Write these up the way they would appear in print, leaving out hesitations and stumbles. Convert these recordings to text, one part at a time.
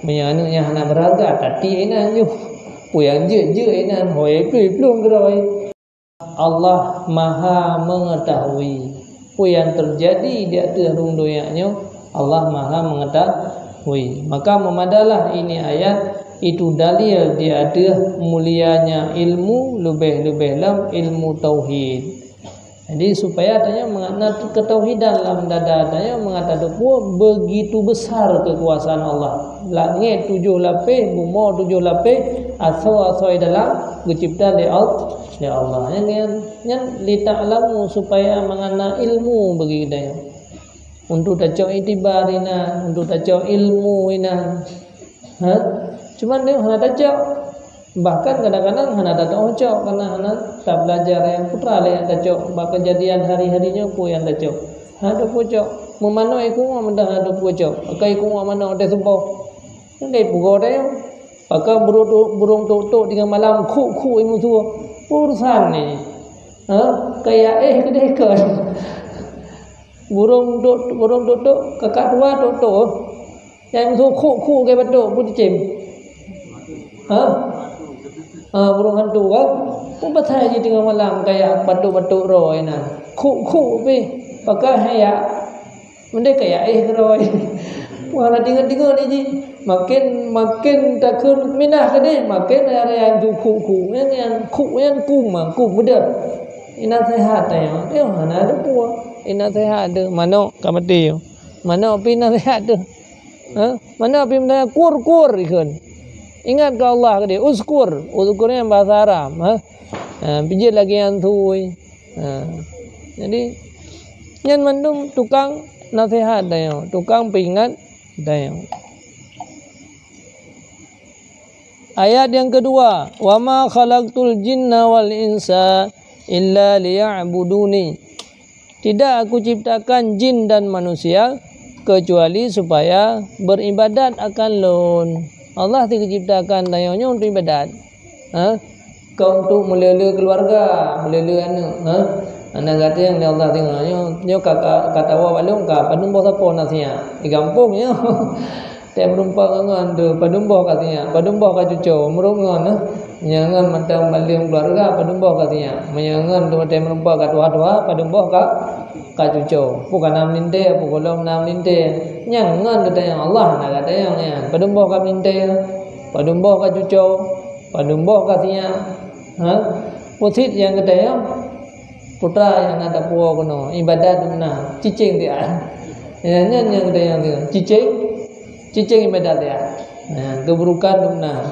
Menyana hana berharga tati enan ju. Puyang je enan hoi plung geroi. Allah Maha mengetahui apa yang terjadi di atas dunia Allah Maha mengetahui. Maka memadalah ini ayat itu dalil di atas mulianya ilmu lebih-lebih dalam ilmu tauhid. Jadi supaya tanya mengenal ketauhidan dalam dada tanya mengatakan begitu besar kekuasaan Allah. Langit 7 lapis, bumi 7 lapis, asal dalam dicipta oleh Allah. Yang lita'lamu supaya mengenal ilmu bagi kita. Untuk tajau itibar ina, untuk tajau ilmu ina. Cuman dia hana tajau. Bahkan kadang-kadang hana datang ocok karena hana tak belajar yang putra lah yang tajau. Bahkan kejadian hari-harinya pun yang tajau. Hana pocok. Memano iku mendah hana pocok. Akai iku mana ada sebab. Ndai pugo dia. Bahkan burung tuk dengan malam ku imu tua. Urusan ni. Kayak kedekar. Burung tuk kakak tua tuk. Yang imu ku kayak betul pun dicem. Burung hantu kan pun betul je tengah malam kayak batuk-batuk roh ina ku pi pakai hayak mende kayak roh wala dengar-dengar ni ji makin takun minah ke ni makin ada yang ku yang ku bedak ina sehat ya mana ada puah ina sehat ada mana kamati mana pi ina sehat tu mana pi mana kur ikun. Ingat ke Allah ke dia. Uzkurnya bahasa Arab. Pijit lagi yang thui. Jadi yang mandum tukang nasihat dayo, tukang peringat dayo. Ayat yang kedua, wa ma khalaqtul jinna wal insa illa liya'buduni. Tidak aku ciptakan jin dan manusia kecuali supaya beribadat akan lon. Allah tidak ciptakan dayonya untuk ibadat. Kau untuk melele keluarga, melele anak. Anak kata yang Allah tengoknya, nyo kata wa balung ka padumbo sapo nasia. Di kampungnya. Tem rumpa ngan tu padumbo katanya. Padumbo ka cucu, merungon nyangan matang balung keluarga padumbo katanya. Menyangan tu tem rumpa ka tua padumbo ka cucu. Bukan nam linte, bukan nam linte. Nyangan kata yang Allah nak kata yang padumbo ka linte, padumbo ka cucu, padumbo ka tia. Putit yang kata yang putra yang ada puo kono ibadat na cicing dia. Yang kata yang cicing ibadat dia. Keburukan na.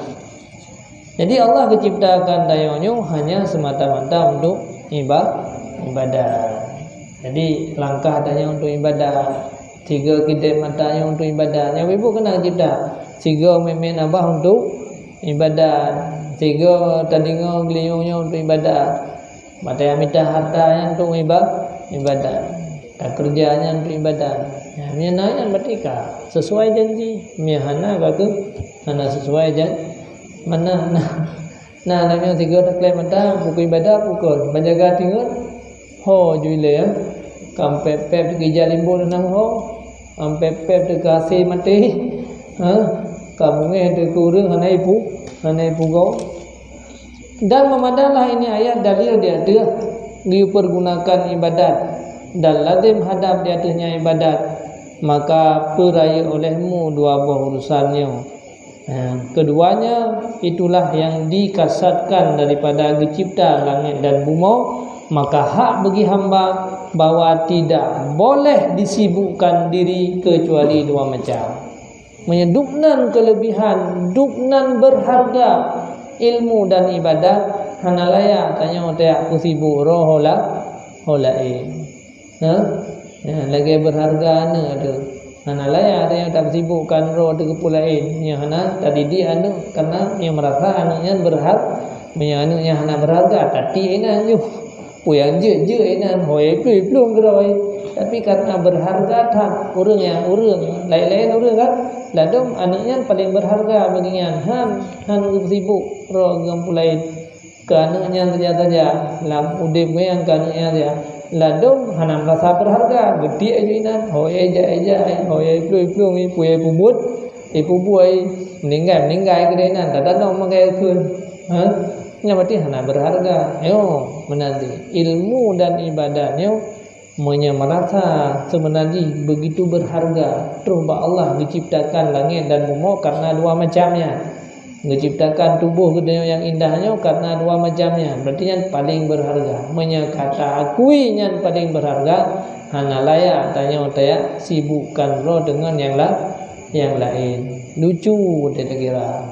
Jadi Allah menciptakan dayonyo hanya semata-mata untuk ibadah. Jadi langkah adanya untuk ibadah. 3 kedai matanya untuk ibadat. Yang ibu kena cipta. 3 memen abah untuk ibadat. 3 telinga geliyunya untuk ibadat. Mata yang minta hartanya untuk ibadat. Tak kerjanya untuk ibadat. Miananya bertika sesuai janji. Miahana kata hana sesuai janji. Mana namanya 3 takleh mata buku ibadat pukul. Menjaga tinggal. Ho juile ya. Kampe pep kerja limbo nang ho. Ampe pep de kasih mati. Kamu de kurang hana ibu go. Dan memadalah ini ayat dalil dia dipergunakan ibadat dan lazim hadap di atasnya ibadat, maka peraya olehmu 2 buah urusannya. Keduanya itulah yang dikasatkan daripada dicipta langit dan bumi. Maka hak bagi hamba bahwa tidak boleh disibukkan diri kecuali 2 macam. Menyeduknan kelebihan, duknan berharga ilmu dan ibadat. Hanalaya tanya otak aku sibuk rohola holain. Lagi berharga ada. Hanalaya ada yang tak sibukkan roh de kepulain. Yang hana tadi dia anu karena yang merasa anaknya berharga. Anaknya hana berharga tadi enan ju. Puyang je enan hoi plung geroi. Tapi karena berharga tak urang lain-lain urang kan. Ladom anaknya paling berharga bagian han sibuk roh gampulain. Ke anaknya saja lam udip yang ke anaknya dia. Ladom hana merasa berharga gede aja inan hoi eja hoi plung puyai pubut tipu buai meninggal kedenan tak ada makai kun yang berarti hana berharga yo menanti ilmu dan ibadahnya merasa sebenarnya begitu berharga. Terus Allah diciptakan langit dan bumi karena dua macamnya. Diciptakan tubuh kita yang indahnya karena dua macamnya. Berarti yang paling berharga. Kata akui yang paling berharga. Hana layak tanya saya sibukkan roh dengan yang lain. Lucu dia kira.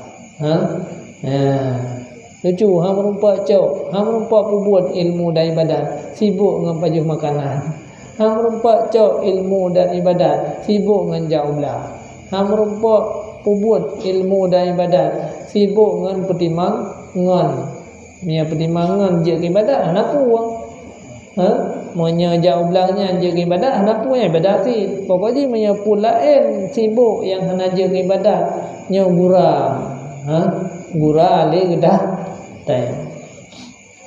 Lucu, merumpak cok, merumpak buat ilmu dan ibadat, sibuk dengan pajuh makanan. Merumpak cok ilmu dan ibadat, sibuk dengan jauh belah. Merumpak buat ilmu dan ibadat, sibuk dengan pertimbangan. Mia pertimbangan je ibadat, anak puang. Monya jauh belahnya je ibadat, anak puang ibadat sih. Pokoknya monya pun lain sibuk yang hana je ibadat, nya gurau. Gurau ali gedah.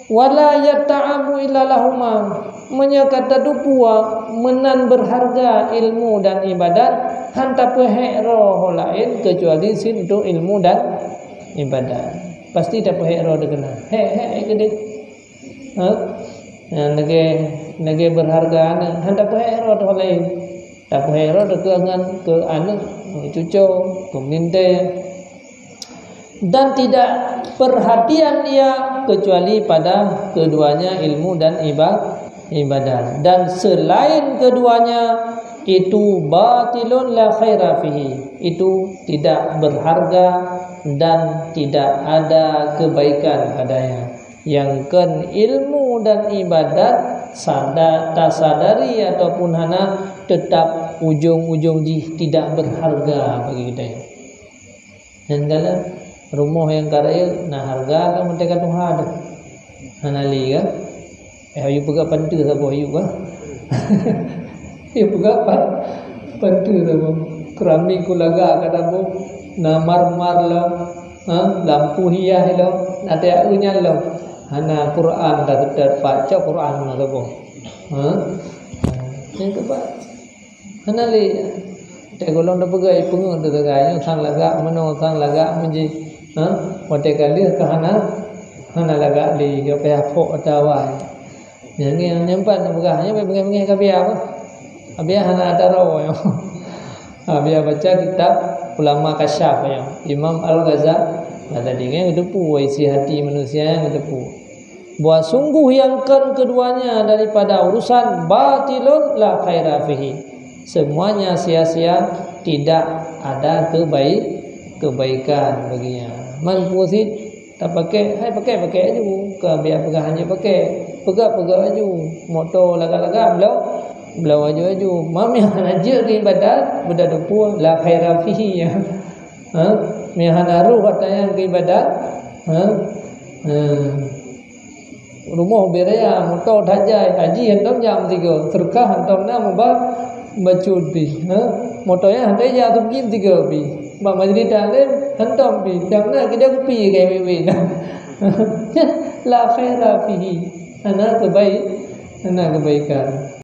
Wala yata'abu illa lahuma menyakata dupua menan berharga ilmu dan ibadat hanta pehek roh lain kecuali sin itu ilmu dan ibadat pasti tak pehek roh dekena hek gede nage berharga hanta pehek roh lain tak pehek roh dekengan ke anak cucu ke minte dan tidak perhatian dia kecuali pada keduanya ilmu dan ibadah dan selain keduanya itu batilun la khaira fihi itu tidak berharga dan tidak ada kebaikan padanya. Yang kan ilmu dan ibadat tak sadari ataupun hana tetap ujung-ujung tidak berharga bagi kita. Dan dalam rumah yang karaya nah harga kan mereka Tuhan hanali kan ayu pegak pantu sabo ayu kan ayu pegak pantu sabo keramik kulaga kadabo na marmar lo lampu hias lo ada unya lo hana Quran dah baca Quran sabo yang kebat hanali tak golong dah pegai pengung tu teganya sang lagak meno sang lagak menji Wate kali ke hana lagak li ke pihak pok atawai. Yang nyempat begahnya bengai-bengai ke pihak apa? Abia hana ada rawo yo. Abia baca kitab ulama kasyaf yo. Imam Al-Ghazali ada dengan depu isi hati manusia yang depu. Buat sungguh yang keduanya daripada urusan batilun la khaira fihi. Semuanya sia-sia, tidak ada kebaikan baginya. Man pusit tak pakai, pakai aja ke biar pegang aja pegang aja motor lagak-lagak belau aja mami aja ke ibadat benda depu la khaira fihi ya mi hanaru katanya ke ibadat rumah beraya motor dajai haji hentam jam 3 serkah hentam na mubah bacut bi motornya hentai jatuh begini 3 bi Mak majlis dalam hentam pi jangan kita kupi kayak wewe la khaira fihi ana kebaikan